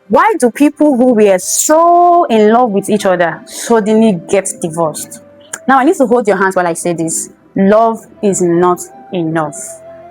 Why do people who were so in love with each other suddenly get divorced? Now, I need to hold your hands while I say this. Love is not enough.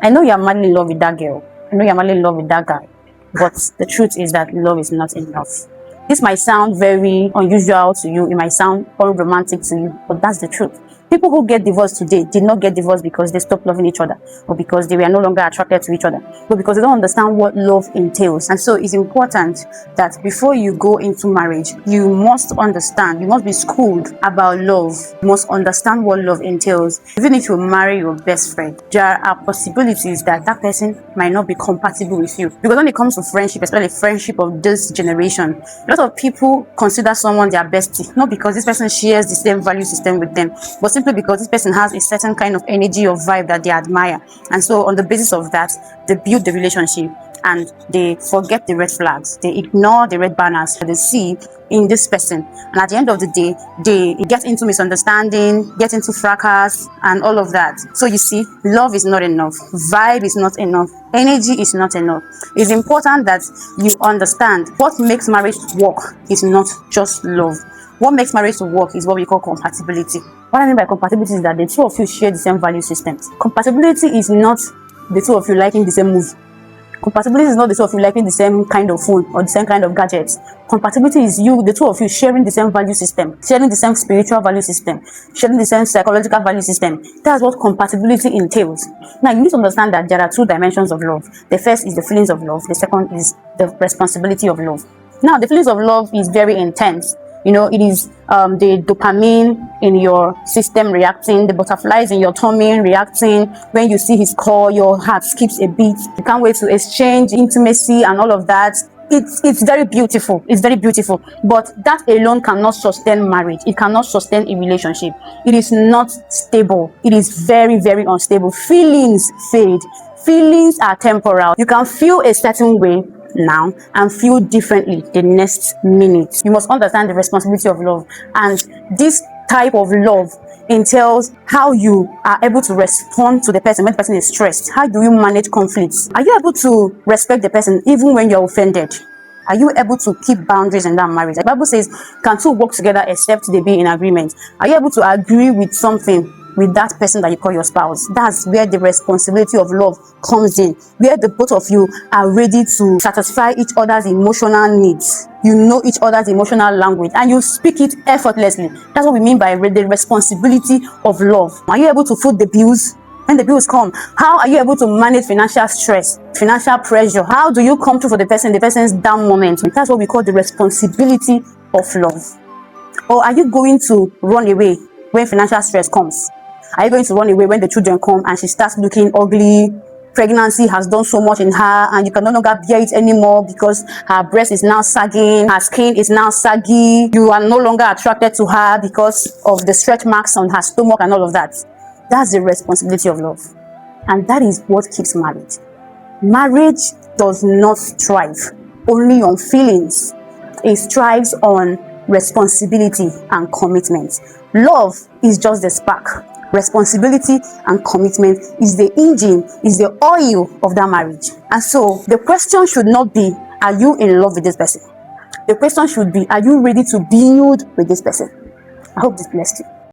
I know you're madly in love with that girl. I know you're madly in love with that guy. But the truth is that love is not enough. This might sound very unusual to you. It might sound unromantic to you, but that's the truth. People who get divorced today did not get divorced because they stopped loving each other or because they were no longer attracted to each other, but because they don't understand what love entails. And so it's important that before you go into marriage, you must understand, you must be schooled about love. You must understand what love entails. Even if you marry your best friend, there are possibilities that that person might not be compatible with you. Because when it comes to friendship, especially friendship of this generation, a lot of people consider someone their bestie, not because this person shares the same value system with them, but simply because this person has a certain kind of energy or vibe that they admire. And so on the basis of that, they build the relationship and they forget the red flags. They ignore the red banners that they see in this person. And at the end of the day, they get into misunderstanding, get into fracas and all of that. So you see, love is not enough. Vibe is not enough. Energy is not enough. It's important that you understand what makes marriage work is not just love. What makes marriage to work is what we call compatibility. What I mean by compatibility is that the two of you share the same value systems. Compatibility is not the two of you liking the same movie. Compatibility is not the two of you liking the same kind of phone or the same kind of gadgets. Compatibility is the two of you sharing the same value system, sharing the same spiritual value system, sharing the same psychological value system. That's what compatibility entails. Now, you need to understand that there are two dimensions of love. The first is the feelings of love. The second is the responsibility of love. Now, the feelings of love is very intense. It is the dopamine in your system reacting, the butterflies in your tummy reacting. When you see his call, your heart skips a beat. You can't wait to exchange intimacy and all of that. It's very beautiful. It's very beautiful. But that alone cannot sustain marriage. It cannot sustain a relationship. It is not stable. It is very, very unstable. Feelings fade. Feelings are temporal. You can feel a certain way now and feel differently the next minute. You must understand the responsibility of love, and this type of love entails how you are able to respond to the person when the person is stressed. How do you manage conflicts? Are you able to respect the person even when you're offended? Are you able to keep boundaries in that marriage? The Bible says, can two work together except they be in agreement? Are you able to agree with something with that person that you call your spouse? That's where the responsibility of love comes in, where the both of you are ready to satisfy each other's emotional needs. You know each other's emotional language and you speak it effortlessly. That's what we mean by the responsibility of love. Are you able to foot the bills when the bills come? How are you able to manage financial stress, financial pressure? How do you come through for the person's down moment? That's what we call the responsibility of love. Or are you going to run away when financial stress comes? Are you going to run away when the children come and she starts looking ugly? Pregnancy has done so much in her and you can no longer bear it anymore because her breast is now sagging, her skin is now saggy. You are no longer attracted to her because of the stretch marks on her stomach and all of that. That's the responsibility of love. And that is what keeps marriage. Marriage does not thrive only on feelings. It thrives on responsibility and commitment. Love is just the spark. Responsibility and commitment is the engine, is the oil of that marriage. And so the question should not be, are you in love with this person? The question should be, are you ready to build with this person? I hope this blessed you.